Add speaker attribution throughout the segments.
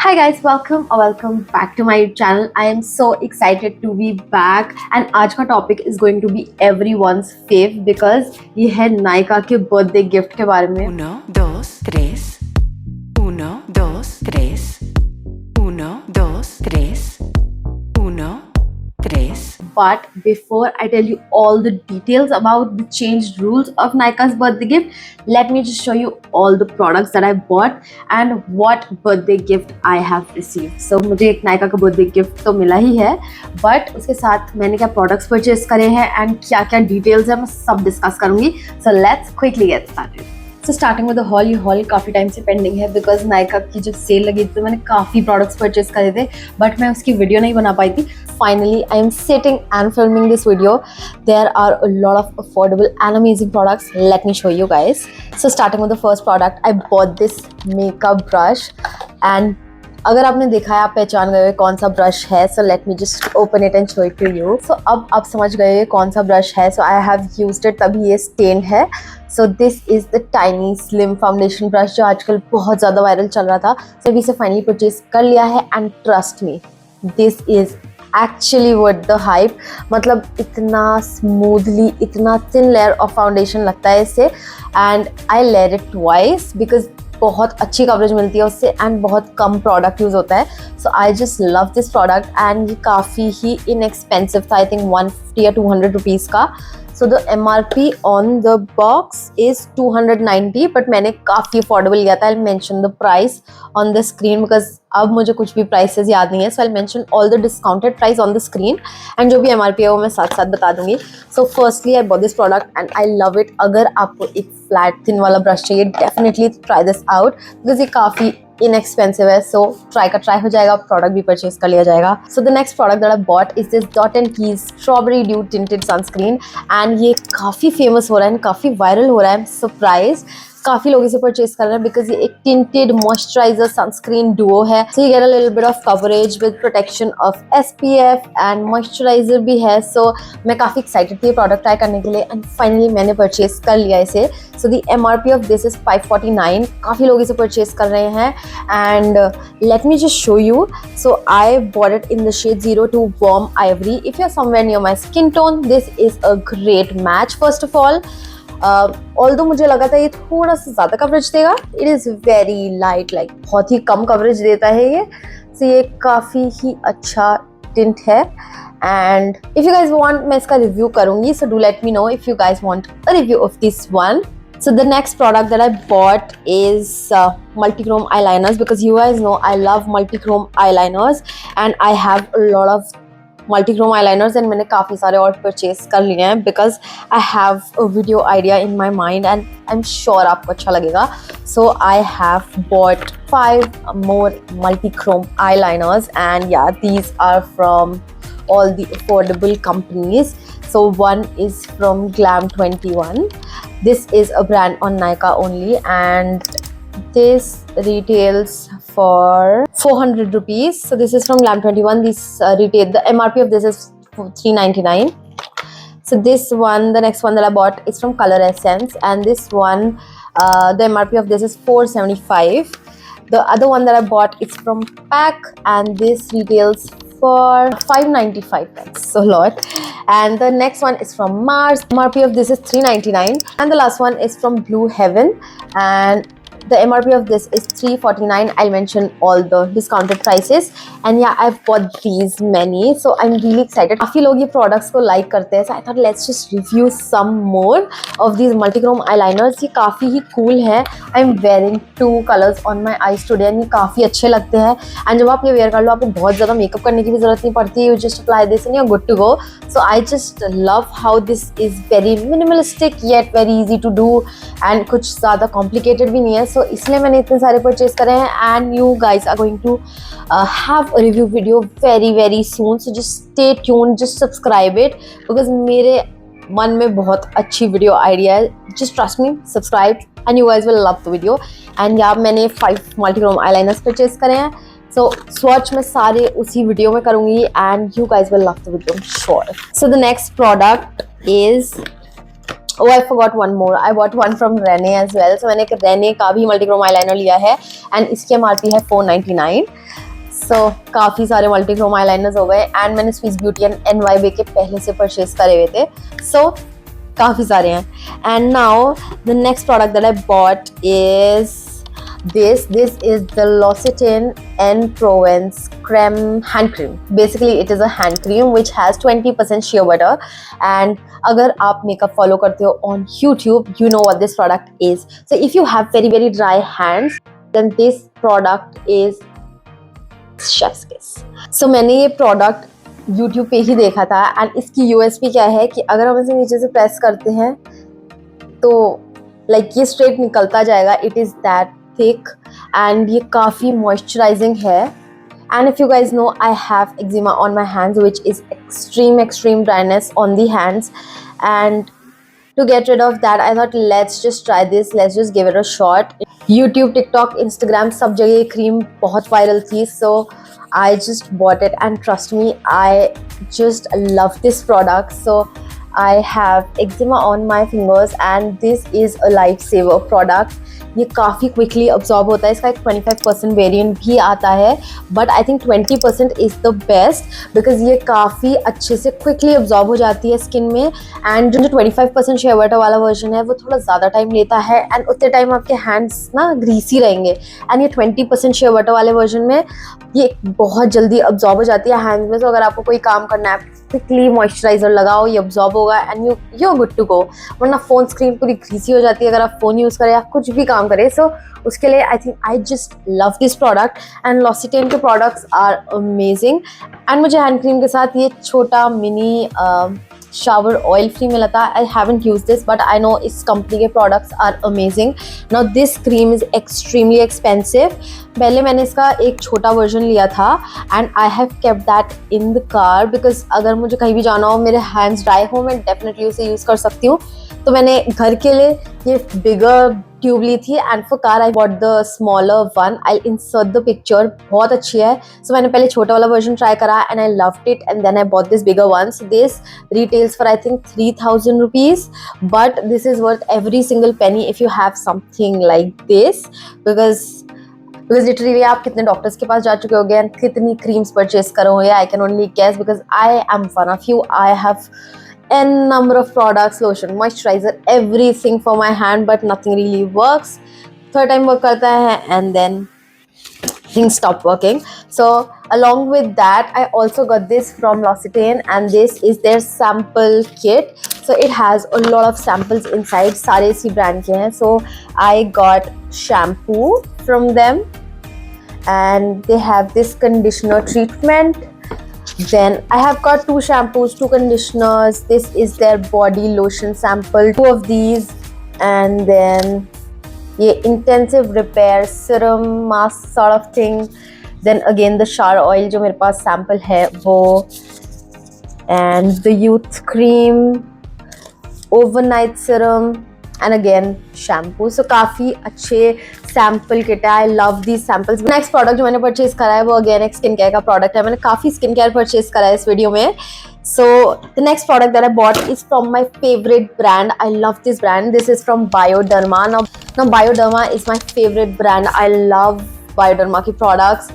Speaker 1: Hi guys, welcome back to my channel. I am so excited to be back and आज का topic is going to be everyone's fave because ये है नायका के birthday gift के बारे में.
Speaker 2: Uno, dos, tres. Uno, dos, tres. Uno, dos, tres. Uno, tres.
Speaker 1: But before I tell you all the details about the changed rules of Nyka's birthday gift, let me just show you all the products that I bought and what birthday gift I have received. So मुझे एक Nyka का birthday gift तो मिला ही है, but उसके साथ मैंने क्या products purchase करे हैं and क्या क्या details है मैं सब discuss करूँगी. So let's quickly get started. So starting with the haul, ये haul काफ़ी टाइम से पेंडिंग है बिकॉज नायका की जब सेल लगी थी तो मैंने काफ़ी प्रोडक्ट्स परचेज करे थे बट मैं उसकी वीडियो नहीं बना पाई थी. Finally, I am sitting and filming this video. There are a lot of affordable and amazing products. Let me show you guys. So starting with the first product, I bought this makeup brush and अगर आपने देखा है आप पहचान गए कौन सा brush है. So let me just open it and show it to you. So अब आप समझ गए कौन सा ब्रश है. So I have used it तभी ये स्टेन्ड है. So this is the tiny slim foundation brush जो आजकल बहुत ज़्यादा वायरल चल रहा था. सो अभी से फाइनली परचेज कर लिया है and trust me this is actually worth the hype. मतलब इतना स्मूथली इतना थिन लेयर ऑफ फाउंडेशन लगता है इससे and I layer it twice because बहुत अच्छी कवरेज मिलती है उससे एंड बहुत कम प्रोडक्ट यूज़ होता है. So I just love this product and ये काफ़ी ही इनएक्सपेंसिव था. आई थिंक 150 या 200 रुपीज़ का. So the MRP on the box is 290 but मैंने काफ़ी अफोर्डेबल लिया था. I mention the price on the screen because अब मुझे कुछ भी प्राइसेस याद नहीं है. So I mention all the discounted price on the screen and जो भी MRP है वो मैं साथ साथ बता दूंगी. So firstly I bought this product and I love it. अगर आपको एक फ्लैट थिन वाला ब्रश चाहिए definitely try this out because ये काफ़ी इनएक्सपेंसिव है. सो ट्राई का ट्राई हो जाएगा, प्रोडक्ट भी परचेज कर लिया जाएगा. So the next product that I bought is this dot and keys strawberry due tinted sunscreen and ये काफ़ी फेमस हो रहा है एंड काफ़ी वायरल हो रहा है. सरप्राइज काफ़ी लोग इसे परचेज कर रहे हैं बिकॉज ये एक टिंटेड मॉइस्चराइजर सनस्क्रीन डुओ है. So you get a little bit of coverage with protection of SPF and moisturiser भी है. सो मैं काफ़ी एक्साइटेड थी ये प्रोडक्ट ट्राई करने के लिए एंड फाइनली मैंने परचेज कर लिया इसे. So the MRP of this is 549. काफ़ी लोग इसे परचेज कर रहे हैं and let me just show you. So I bought it in the shade 02 warm ivory. If you are somewhere near my skin tone this is a great match. First of all although मुझे लगा था ये थोड़ा सा ज़्यादा coverage देगा. It is very light, like बहुत ही कम कवरेज देता है ये. सो ये काफ़ी ही अच्छा टिंट है and if you guys want मैं इसका रिव्यू करूँगी. So do let me know if you guys want a review of this one. So the next product that I bought is multi-chrome eyeliners because you guys know I love multi-chrome eyeliners and I have a lot of multi-chrome eyeliners and मैंने काफ़ी सारे और purchase कर लिए हैं because I have a video idea in my mind and I'm sure आपको अच्छा लगेगा. So I have bought 5 more multi-chrome eyeliners and yeah, these are from all the affordable companies. So one is from Glam21. This is a brand on Nykaa only and this retails for 400 rupees. So this is from Glam21. This the MRP of this is 399. So this one, the next one that I bought is from Color Essence and this one, the MRP of this is 475. The other one that I bought is from Pack and this retails for 595. That's a lot. And the next one is from Mars. MRP of this is 399 and the last one is from Blue Heaven and the MRP of this is 349. I'll mention all the discounted prices and yeah, I've bought these many. So I'm really excited. काफ़ी लोग ये products को like करते हैं. So I thought let's just review some more of these multi-chrome eyeliners. ये काफ़ी ही cool है. I'm wearing 2 colors on my eyes today and ये काफ़ी अच्छे लगते हैं. And जब आप ये wear कर लो आपको बहुत ज़्यादा makeup करने की भी ज़रूरत नहीं पड़ती. You just apply this and you're good to go. So I just love how this is very minimalistic yet very easy to do and कुछ ज़्यादा complicated भी नहीं है. So इसलिए मैंने इतने सारे परचेज करे हैं and you guys are going to have a review video very very soon. So just stay tune, just subscribe it because मेरे मन में बहुत अच्छी वीडियो आइडिया है. Just trust me, subscribe and you guys will love the video. And yeah मैंने 5 मल्टीक्रोम eyeliners purchase करे हैं. सो swatch में सारे उसी वीडियो में करूँगी and you guys will love the video sure. So the next product is Oh, I forgot one more. I bought one from Rene as well. So मैंने एक Rene का भी multi-chrome eyeliner लिया है and इसकी MRP है 499. So काफ़ी सारे multi-chrome eyeliners हो गए and मैंने Swiss Beauty and NYB के पहले से purchase करे हुए थे. So काफ़ी सारे हैं. And now the next product that I bought is this is the L'Occitane en Provence creme hand cream. Basically it is a hand cream which has 20% shea butter, and अगर आप makeup follow करते हो on YouTube, you know what this product is. So if you have very dry hands, then this product is chef's kiss. So मैंने ये product YouTube पे ही देखा था and इसकी USP क्या है कि अगर हम इसे नीचे से press करते हैं तो like ये straight निकलता जाएगा. It is that thick and ये काफ़ी moisturizing है. And if you guys know, I have eczema on my hands, which is extreme dryness on the hands, and to get rid of that I thought let's just try this, let's just give it a shot. YouTube, TikTok, Instagram सब जगह ये cream बहुत viral थी, so I just bought it and trust me, I just love this product. So I have eczema on my fingers and this is a lifesaver product. ये काफ़ी quickly absorb होता है. इसका एक 25% वेरिएंट भी आता है, but I think 20% is the best because ये काफ़ी अच्छे से क्विकली अब्जॉर्ब हो जाती है स्किन में. एंड जो 25% shea butter वाला वर्जन है वो थोड़ा ज़्यादा टाइम लेता है एंड उतने टाइम आपके हैंड्स ना ग्रीसी रहेंगे. एंड ये 20% shea butter वाले वर्जन में ये बहुत जल्दी अब्जॉर्ब हो जाती है हैंड्स में. तो अगर आपको कोई काम करना है, क्विकली मॉइस्चराइजर लगाओ, ये अब्जॉर्ब होगा and you good to go. वरना फ़ोन स्क्रीन पूरी ग्रीसी हो जाती है अगर आप फ़ोन यूज़ करें या कुछ भी काम करें. सो उसके लिए I think I just love this product and L'Occitane के प्रोडक्ट्स आर अमेजिंग. एंड मुझे हैंड क्रीम के साथ ये छोटा मिनी शावर ऑयल फ्री मिला था. I haven't use this but I know इस कंपनी के products are amazing. Now this cream is extremely expensive. पहले मैंने इसका एक छोटा वर्जन लिया था and I have kept that in the car because अगर मुझे कहीं भी जाना हो, मेरे हैंड्स ड्राई हो, मैं डेफिनेटली उसे यूज़ कर सकती हूँ. तो मैंने घर के लिए ये बिगर ट्यूब ली थी and for car I bought the smaller one. I insert the picture, बहुत अच्छी है. सो मैंने पहले छोटा वाला वर्जन ट्राई करा and I loved it and then I bought this bigger one. So this retails for I think 3000 rupees, but this is worth every single penny if you have something like this because literally आप कितने doctors के पास जा चुके होंगे and कितनी creams purchase करोगे. I can only guess because I am one of you. I have n number of products, lotion, moisturizer, everything for my hand, but nothing really works. Third time work करता है and then things stop working. So along with that I also got this from L'Occitane and this is their sample kit. So it has a lot of samples inside. सारे इसी brand के हैं. So I got shampoo from them and they have this conditioner treatment. Then I have got 2 shampoos, 2 conditioners. This is their body lotion sample, 2 of these, and then ये intensive repair serum mask sort of thing. Then again the shower oil जो मेरे पास sample है वो, and the youth cream, overnight serum, and again shampoo. So काफ़ी अच्छे sample kit है. I love these samples. Next product जो मैंने purchase करा है वो अगेन एक स्किन केयर का प्रोडक्ट है. मैंने काफ़ी स्किन केयर परचेज करा है इस वीडियो में. So the next product that I bought is from my favourite brand. I love this brand. This is from Bioderma. Now Bioderma is my favorite brand. I love Bioderma की प्रोडक्ट्स.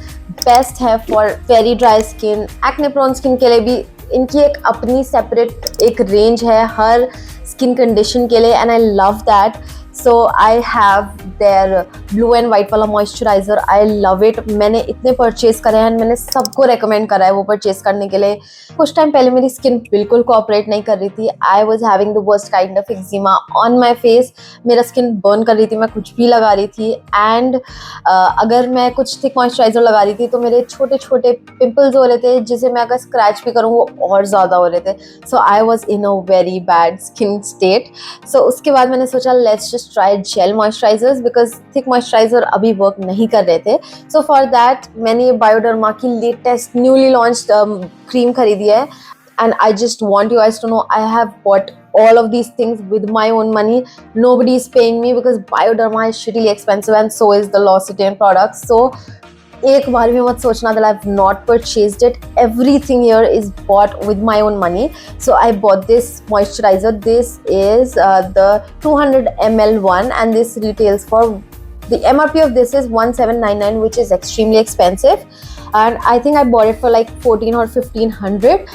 Speaker 1: Best है for very dry skin, acne prone skin के लिए भी. इनकी एक अपनी separate एक रेंज है हर स्किन कंडीशन के लिए and I love that. So I have their blue and white वाला मॉइस्चराइजर. I love it. मैंने इतने परचेज करे हैं, मैंने सबको रेकमेंड करा है वो परचेज करने के लिए. कुछ टाइम पहले मेरी स्किन बिल्कुल कोऑपरेट नहीं कर रही थी. I was having the worst kind of eczema on my face. मेरा स्किन बर्न कर रही थी, मैं कुछ भी लगा रही थी एंड अगर मैं कुछ थिक मॉइस्चराइजर लगा रही थी तो मेरे छोटे छोटे पिंपल्स हो रहे थे जिसे मैं अगर स्क्रैच भी करूँ वो और ज़्यादा हो रहे थे. So I was in a very bad skin state. So उसके बाद मैंने सोचा let's just try gel moisturisers because thick moisturiser अभी वर्क नहीं कर रहे थे. सो फॉर दैट मैंने ये बायोडर्मा की लेटेस्ट न्यूली लॉन्च्ड क्रीम खरीदी है and I just want you guys to know I have bought all of these things with my own money. Nobody is paying me because Bioderma is shitty expensive and so is the L'Occitane products. So एक बार भी मत सोचना that I've not purchased it. Everything here is bought with my own money. So I bought this moisturizer. This is the 200 ml one, and this retails for, the MRP of this is 1799, which is extremely expensive. And I think I bought it for like 14 or 1500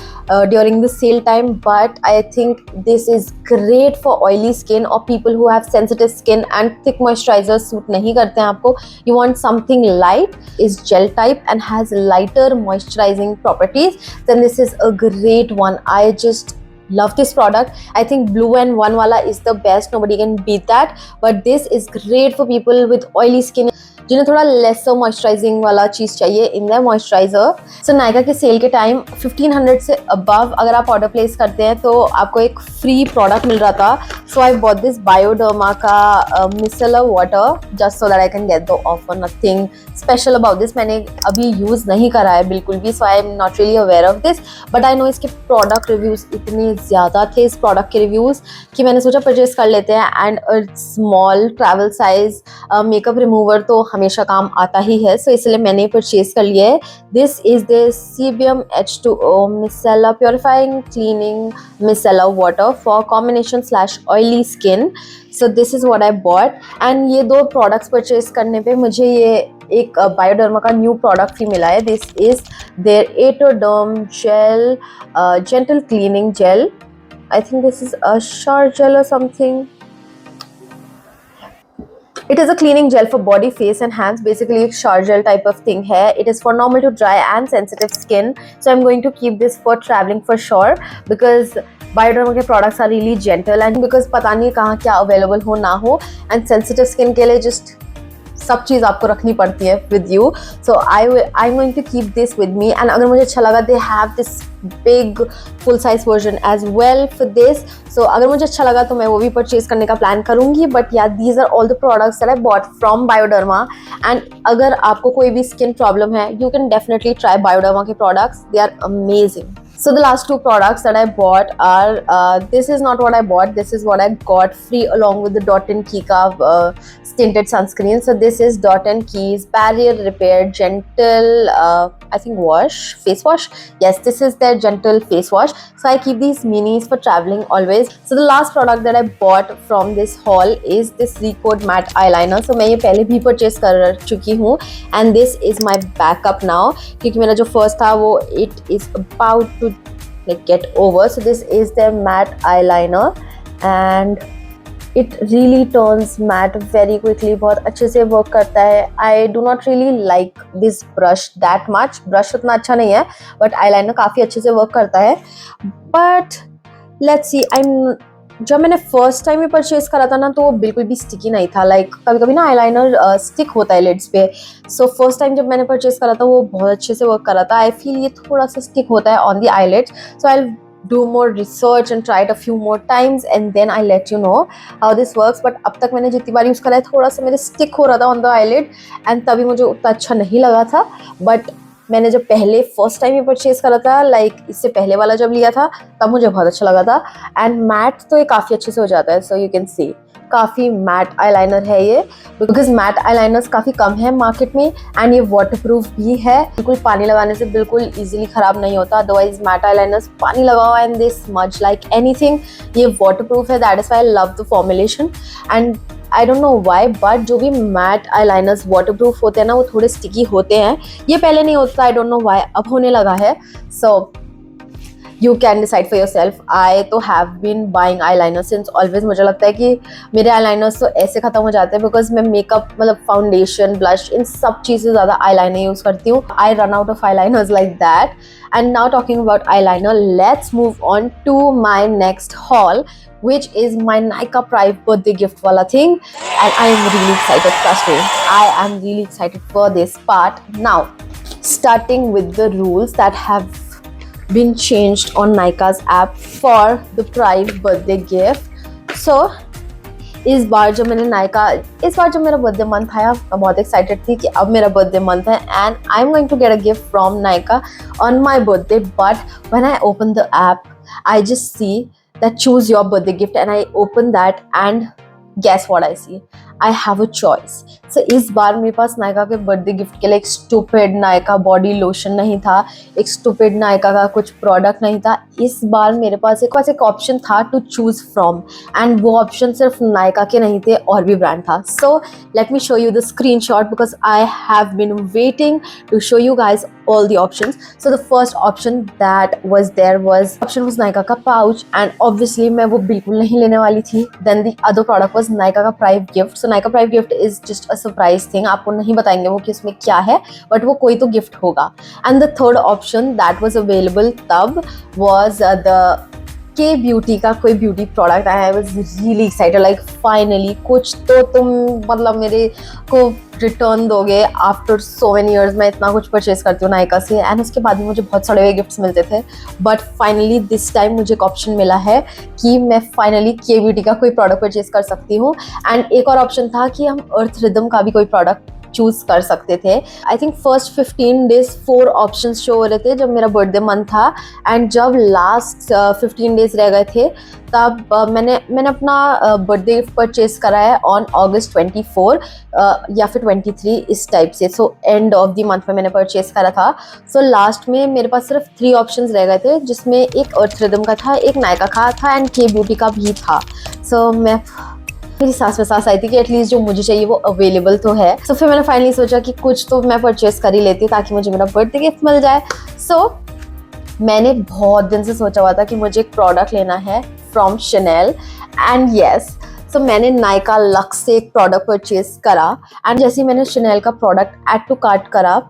Speaker 1: during the sale time. But I think this is great for oily skin or people who have sensitive skin, and thick moisturizer suit nahi karte hain aapko. You want something light, is gel type and has lighter moisturizing properties, then this is a great one. I just love this product. I think blue and one wala is the best, nobody can beat that. But this is great for people with oily skin जिन्हें थोड़ा laser moisturising वाला चीज़ चाहिए in the moisturiser. सो नायका के cell के time 1500 से above अगर आप order place करते हैं तो आपको एक फ्री प्रोडक्ट मिल रहा था. So I bought this Bioderma का micellar water just so that I can get the offer. Nothing special about this. मैंने अभी यूज़ नहीं करा है बिल्कुल भी, so I am not really aware of this. But I know इसके product reviews इतने ज़्यादा थे इस प्रोडक्ट के रिव्यूज़ कि मैंने सोचा परचेज कर लेते हैं. And a small travel size makeup remover तो हमेशा काम आता ही है, सो इसलिए मैंने परचेज कर लिया है. This is the CBM H2O micellar purifying cleaning micellar water for combination / oily skin. So this is what I bought. And ये दो प्रोडक्ट्स परचेज करने पे मुझे ये एक बायोडर्मा का न्यू प्रोडक्ट ही मिला है. This is their Atoderm gel gentle cleaning gel. I think this is a shower gel or something. It is a cleaning gel for body, face and hands. Basically एक shower gel type of thing है. It is for normal to dry and sensitive skin. So I'm going to keep this for traveling for sure because Bioderma के products are really gentle and because पता नहीं कहाँ क्या available हो ना हो, and sensitive skin के लिए just सब चीज़ आपको रखनी पड़ती है with you. So I'm going to keep this with me. And अगर मुझे अच्छा लगा, they have this big full size version as well for this. So अगर मुझे अच्छा लगा तो मैं वो भी परचेज करने का प्लान करूँगी. But yeah, these are all the products that I bought from Bioderma. And अगर आपको कोई भी skin problem है, you can definitely try Bioderma के products. They are amazing. So the last two products that I bought are, this is not what I bought, this is what I got free along with the Dot & Key का tinted sunscreen. So this is Dot & Key's Barrier Repair Gentle, I think face wash. Yes, this is their gentle face wash. So I keep these minis for traveling always. So the last product that I bought from this haul is this Recode Matte Eyeliner. So मैं ये पहले भी purchase कर चुकी हूँ and this is my backup now क्योंकि मेरा जो first था वो it is about to like get over. So this is their matte eyeliner and it really turns matte very quickly. बहुत अच्छे से work करता है. I do not really like this brush that much. Brush उतना अच्छा नहीं है but eyeliner काफ़ी अच्छे से work करता है. But let's see, जब मैंने फर्स्ट टाइम ये परचेज करा था ना तो वो बिल्कुल भी स्टिकी नहीं था. लाइक कभी कभी ना आईलाइनर स्टिक होता है लिड्स पे. सो फर्स्ट टाइम जब मैंने परचेज करा था वो बहुत अच्छे से वर्क करा था. आई फील ये थोड़ा सा स्टिक होता है on the eyelids. So I do more research and try it a few more times and then I let you know how this works. But अब तक मैंने जितनी बार यूज़ करा है थोड़ा सा मेरे स्टिक हो रहा था ऑन द आईलिड एंड तभी मुझे उतना अच्छा नहीं लगा था. बट मैंने जब पहले फर्स्ट टाइम ये परचेज करा था, लाइक इससे पहले वाला जब लिया था तब मुझे बहुत अच्छा लगा था. एंड मैट तो ये काफ़ी अच्छे से हो जाता है. सो यू कैन सी काफ़ी मैट आईलाइनर है ये बिकॉज मैट आईलाइनर्स काफ़ी कम है मार्केट में एंड ये वाटरप्रूफ भी है. बिल्कुल पानी लगाने से बिल्कुल इजीली ख़राब नहीं होता. अदरवाइज मैट आईलाइनर्स पानी लगाओ and they smudge like anything. ये वाटरप्रूफ है, that is why I love the formulation. And I don't know why but जो भी मैट आईलाइनर्स वाटरप्रूफ होते हैं ना वो थोड़े स्टिकी होते हैं. ये पहले नहीं होता, आई डोंट नो वाई, अब होने लगा है. सो you can decide for yourself. I तो have been buying eyeliner since always. मुझे लगता है कि मेरे eyeliners तो ऐसे ख़त्म हो जाते हैं because मैं makeup मतलब foundation, blush इन सब चीज़ से ज़्यादा eyeliner यूज़ करती हूँ. I run out of eyeliners like that. And now talking about eyeliner, let's move on to my next haul, which is my Nykaa Private birthday gift wala thing. And I am really excited, trust me. I am really excited for this part. Now, starting with the rules that have been changed on Nykaa's app for the Private birthday gift. So इस बार जब मेरा birthday month आया मैं बहुत excited थी कि अब मेरा बर्थडे मंथ है and I am going to get a gift from Nykaa on my birthday. But when I open the app, I just see that choose your birthday gift and I open that and guess what I see? I have a choice. So इस बार मेरे पास नायका के birthday gift के लिए एक stupid Nykaa body lotion नहीं था, एक स्टूपिड नायका का कुछ प्रोडक्ट नहीं था। इस बार मेरे पास एक ऑप्शन था टू चूज फ्रॉम, एंड वो ऑप्शन सिर्फ नायका के नहीं थे, और भी ब्रांड था। So let me show you the screenshot because I have been waiting to show you guys all the options. So the first option that was there was Nykaa का pouch, and obviously मैं वो बिल्कुल नहीं लेने वाली थी. Then the other product was Nykaa का Private Gift. So Nykaa Private Gift is just a surprise thing. आपको नहीं बताएंगे वो कि उसमें क्या है, but वो कोई तो गिफ्ट होगा. And the third option that was available तब was the के ब्यूटी का कोई beauty product. I was really excited, like finally कुछ तो तुम मतलब मेरे को रिटर्न दोगे आफ्टर सो मेनी ईयर्स. मैं इतना कुछ परचेज करती हूँ नायका से, एंड उसके बाद भी मुझे बहुत सारे हुए गिफ्ट्स मिलते थे, बट फाइनली दिस टाइम मुझे एक ऑप्शन मिला है कि मैं फाइनली के ब्यूटी का कोई प्रोडक्ट परचेज कर सकती हूँ. एंड एक और ऑप्शन था कि हम अर्थ रिदम का भी कोई प्रोडक्ट चूज कर सकते थे. I think first 15 days 4 options show हो रहे थे जब मेरा बर्थडे मंथ था, एंड जब लास्ट 15 डेज रह गए थे तब मैंने अपना बर्थडे गिफ्ट परचेज करा है ऑन अगस्त 24 या फिर 23 इस टाइप से. So end of the month में मैंने परचेज करा था. सो लास्ट में मेरे पास सिर्फ 3 ऑप्शंस रह गए थे, जिसमें एक अर्थ रिदम का था, एक नायका का था, एंड के ब्यूटी का भी था. सो मेरी सांस में सांस आई थी कि एटलीस्ट जो मुझे चाहिए वो अवेलेबल तो है. सो फिर मैंने फाइनली सोचा कि कुछ तो मैं परचेज कर ही लेती हूँ ताकि मुझे मेरा बर्थडे गिफ्ट मिल जाए. सो मैंने बहुत दिन से सोचा हुआ था कि मुझे एक प्रोडक्ट लेना है फ्रॉम शनेल, एंड येस, सो मैंने नायका लक्स से एक प्रोडक्ट परचेज करा. एंड जैसे ही मैंने शनेल का प्रोडक्ट ऐड टू कार्ट करा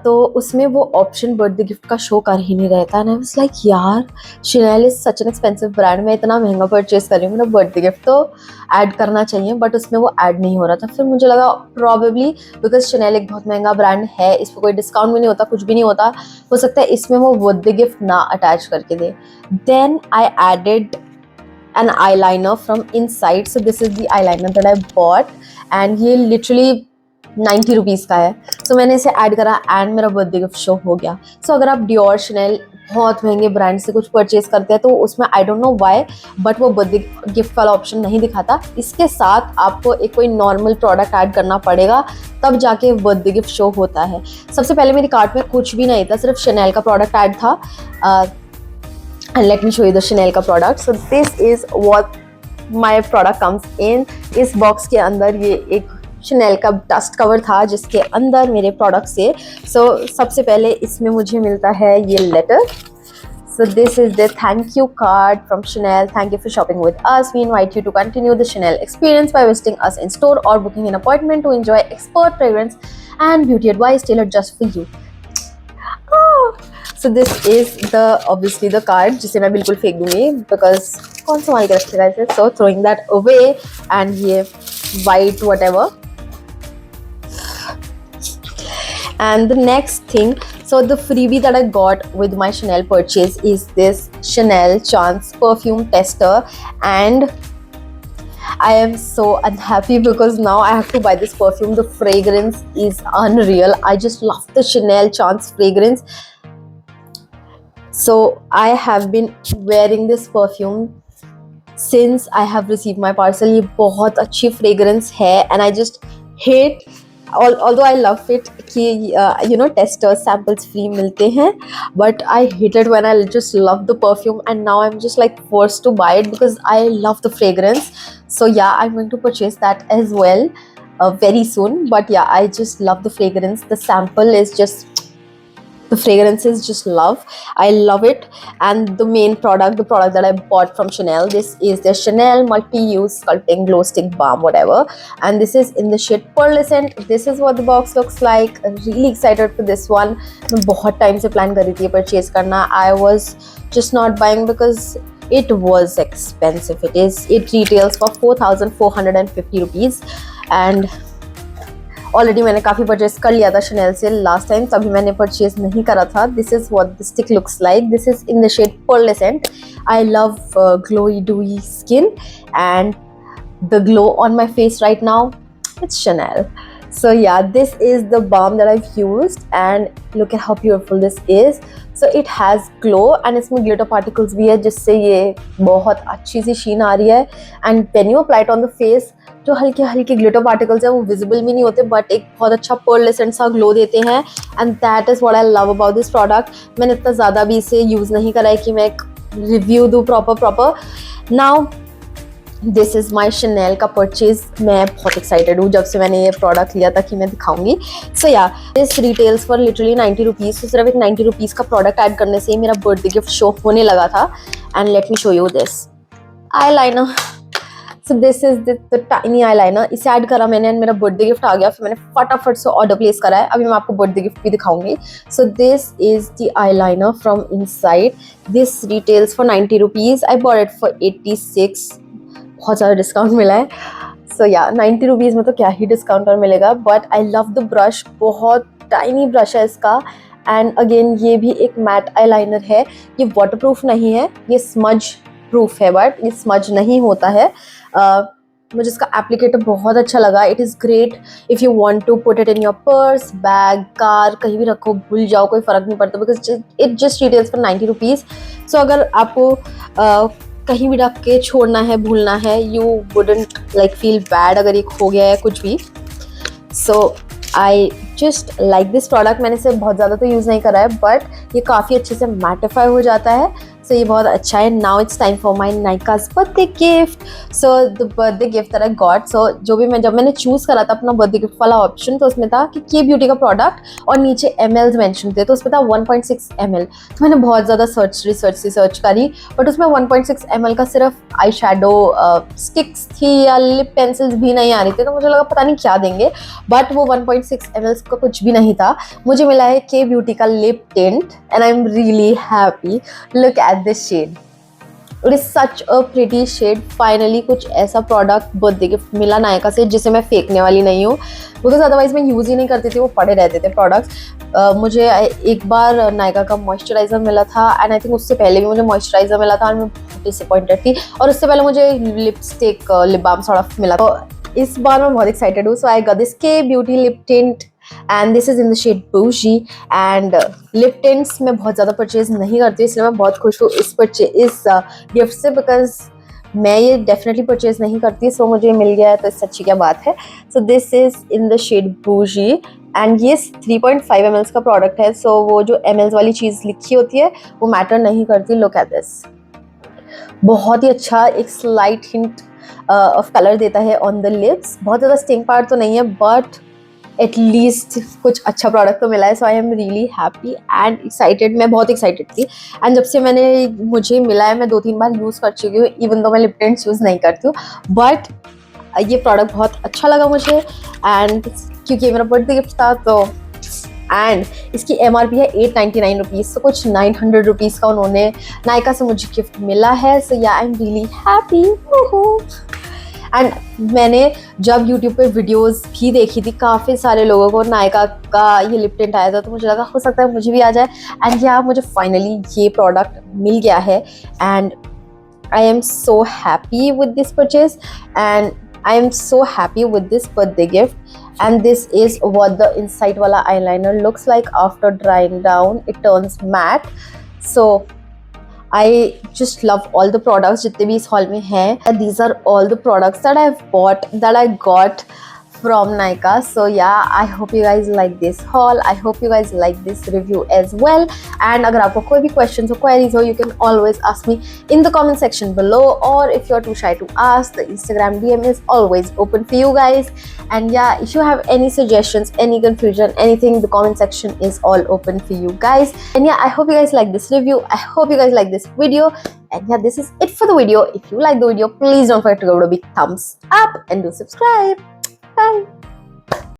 Speaker 1: तो उसमें वो ऑप्शन बर्थडे गिफ्ट का शो कर ही नहीं रहता. एंड आई वाज लाइक यार, Chanel is such an expensive brand, मैं इतना महंगा परचेज कर रही हूँ, मेरा बर्थडे गिफ्ट तो ऐड करना चाहिए, बट उसमें वो ऐड नहीं हो रहा था. फिर मुझे लगा प्रॉबेबली बिकॉज शनेल एक बहुत महंगा ब्रांड है, इस पर कोई डिस्काउंट भी नहीं होता, कुछ भी नहीं होता, हो सकता है इसमें वो बर्थडे गिफ्ट ना अटैच करके दे. Then I added an eyeliner from inside. So this is the eyeliner that I bought, and ये literally 90 रुपीज़ का है. सो मैंने इसे ऐड करा एंड मेरा बर्थडे गिफ्ट शो हो गया. सो अगर आप डियोर शनेल बहुत महंगे ब्रांड से कुछ परचेज करते हैं तो उसमें I don't know why but वो बर्थडे गिफ्ट वाला ऑप्शन नहीं दिखाता. इसके साथ आपको एक कोई नॉर्मल प्रोडक्ट ऐड करना पड़ेगा तब जाके बर्थडे गिफ्ट शो होता है. सबसे पहले मेरी कार्ट में कुछ भी नहीं था, सिर्फ शनेल का प्रोडक्ट ऐड था. And let me show you the Chanel का product. So this is what my product comes in. इस बॉक्स के अंदर ये एक शनेल का डस्ट कवर था जिसके अंदर मेरे प्रोडक्ट से. सो सबसे पहले इसमें मुझे मिलता है ये letter. So this is the thank you card from Chanel. Thank you for shopping with us. We invite you to continue the Chanel experience by visiting us in store or booking an appointment to enjoy expert fragrance and beauty advice tailored just for you. So this is the obviously the card जिसे मैं बिल्कुल फेंक दूंगी because कौन संभाल के रखेगा इसे. So throwing that away and ये white whatever. And the next thing, so the freebie that I got with my Chanel purchase is this Chanel Chance perfume tester, and I am so unhappy because now I have to buy this perfume. The fragrance is unreal. I just love the Chanel Chance fragrance. So I have been wearing this perfume since I have received my parcel. ये बहुत अच्छी fragrance है and I just hate, although I love it कि you know testers samples free मिलते हैं, but I hate it when I just love the perfume and now I'm just like forced to buy it because I love the fragrance. So yeah, I'm going to purchase that as well very soon. But yeah, I just love the fragrance. The sample is just, the fragrance is just love. I love it. And the main product, the product that I bought from Chanel, this is the Chanel multi-use sculpting glow stick balm whatever, and this is in the shade pearlescent. This is what the box looks like. I'm really excited for this one. मैं बहुत time से plan कर रही थी purchase करना. I was just not buying because it was expensive. It retails for 4,450 rupees and already मैंने काफ़ी purchase कर लिया था शनेल से लास्ट टाइम, तभी मैंने परचेज नहीं करा था. This is what the stick looks like. This is in the shade pearlescent. I love glowy dewy skin and the glow on my face right now, it's Chanel. So yeah, this is the balm that I've used and look at how beautiful this is. So it has glow and इसमें glitter particles भी है जिससे ये बहुत अच्छी सी शीन आ रही है. And when you apply it on the face, जो हल्के हल्के ग्लिटर पार्टिकल्स है वो विजिबल भी नहीं होते बट एक बहुत अच्छा पर्लेसेंट सा ग्लो देते हैं. And that is what I love about this product. मैंने इतना ज़्यादा भी इसे यूज़ नहीं करा है कि मैं एक रिव्यू दूँ proper. Now this is my Chanel का परचेज. मैं बहुत एक्साइटेड हूँ जब से मैंने ये प्रोडक्ट लिया था कि मैं दिखाऊंगी. सो या this retails for literally 90 rupees. तो सिर्फ एक 90 रुपीज़ का प्रोडक्ट ऐड करने से ही मेरा बर्थडे गिफ्ट शो होने लगा था. And let me show you this eye liner. So this is the tiny eye liner. इसे ऐड करा मैंने एंड मेरा बर्थडे गिफ्ट आ गया. फिर मैंने फटाफट से ऑर्डर प्लेस करा है. अभी मैं आपको बर्थडे गिफ्ट भी दिखाऊंगी. सो this is the eye liner from inside. This retails for 90 rupees. I bought it for 86. बहुत ज़्यादा डिस्काउंट मिला है. सो या 90 रुपीज़ में तो क्या ही डिस्काउंट और मिलेगा. But I love the brush. बहुत टाइनी ब्रश है इसका. एंड अगेन ये भी एक मैट आई लाइनर है. ये वाटर प्रूफ नहीं है, ये स्मज प्रूफ है बट ये स्मज नहीं होता है. मुझे इसका एप्लीकेटर बहुत अच्छा लगा. It is great if you want to put it in your purse, bag, car, कहीं भी रखो, भूल जाओ, कोई फ़र्क नहीं पड़ता because it just retails for 90 rupees. So अगर आपको कहीं भी रख के छोड़ना है, भूलना है, you wouldn't like feel bad अगर ये खो गया है कुछ भी. So I just like this product. मैंने इसे बहुत ज़्यादा तो यूज़ नहीं करा है बट ये काफ़ी अच्छे से मैटिफाई हो जाता है. सो ये बहुत अच्छा है. Now it's time for my Nykaa's birthday gift. So the birthday gift that I got. So जब मैंने चूज़ करा था अपना बर्थडे गिफ्ट वाला ऑप्शन तो उसमें था कि के ब्यूटी का प्रोडक्ट और नीचे ml मेंशन थे. तो उसमें था 1.6 ml. तो मैंने बहुत ज़्यादा रिसर्च करी बट उसमें 1.6 ml का सिर्फ आई शेडो स्टिक्स थी या लिप पेंसिल्स भी नहीं आ रही थी. तो मुझे लगा पता नहीं क्या देंगे बट वो 1.6 ml का कुछ भी नहीं था. मुझे मिला है के ब्यूटी का lip tint and I am really happy. Look at this shade. It is such a pretty shade. Finally कुछ ऐसा प्रोडक्ट बर्थडे गिफ्ट मिला नायका से जिसे मैं फेंकने वाली नहीं हूँ बिकॉज अदरवाइज मैं यूज़ ही नहीं करती थी. वो पड़े रहते थे प्रोडक्ट्स. मुझे एक बार नायका का मॉइस्चराइज़र मिला था एंड आई थिंक उससे पहले भी मुझे मॉइस्चराइज़र मिला था और मैं बहुत डिसअपॉइंटेड थी. और उससे पहले मुझे lipstick lip balm sort of मिला. तो इस बार मैं बहुत एक्साइटेड हूँ. So I got this K beauty lip tint and this is in the shade Bougie. and lip tints मैं बहुत ज़्यादा परचेज नहीं करती इसलिए मैं बहुत खुश हूँ इस गिफ्ट से बिकॉज मैं ये डेफिनेटली परचेज नहीं करती. सो मुझे मिल गया है तो इससे अच्छी क्या बात है. So this is in the shade Bougie and ये 3.5 ml का प्रोडक्ट है. सो वो जो ml वाली चीज़ लिखी होती है वो मैटर नहीं करती. Look at this. बहुत ही अच्छा एक स्लाइट हिंट ऑफ कलर देता है ऑन द लिप्स. बहुत ज़्यादा स्टिंग पार्ट तो नहीं है बट एटलीस्ट कुछ अच्छा प्रोडक्ट तो मिला है. So I am really happy and excited. मैं बहुत एक्साइटेड थी एंड जब से मुझे मिला है मैं 2-3 बार यूज़ कर चुकी हूँ इवन दो मैं लिप टिंट्स यूज़ नहीं करती हूँ बट ये प्रोडक्ट बहुत अच्छा लगा मुझे. एंड क्योंकि ये मेरा बर्थडे गिफ्ट था तो एंड इसकी MRP है 899 रुपीज़. तो कुछ 900 रुपीज़ का उन्होंने नायका से मुझे गिफ्ट मिला है. सो या आई एम रियली हैप्पी. एंड मैंने जब YouTube पे वीडियोस भी देखी थी काफ़ी सारे लोगों को नायका का ये लिप टिंट आया था तो मुझे लगा हो सकता है मुझे भी आ जाए. एंड या मुझे फाइनली ये प्रोडक्ट मिल गया है and I am so happy with this purchase and I am so happy with this birthday gift. And this is what the inside wala eyeliner looks like after drying down. It turns matte. So I just love all the products जितने भी इस haul में हैं. And these are all the products that I've bought, that I got from Nykaa. So yeah, I hope you guys like this haul. I hope you guys like this review as well. And अगर आपको कोई भी questions or queries हो, you can always ask me in the comment section below. Or if you're too shy to ask, the Instagram DM is always open for you guys. And yeah, if you have any suggestions, any confusion, anything, the comment section is all open for you guys. And yeah, I hope you guys like this review. I hope you guys like this video. And yeah, this is it for the video. If you like the video, please don't forget to give it a big thumbs up and do subscribe. Bye.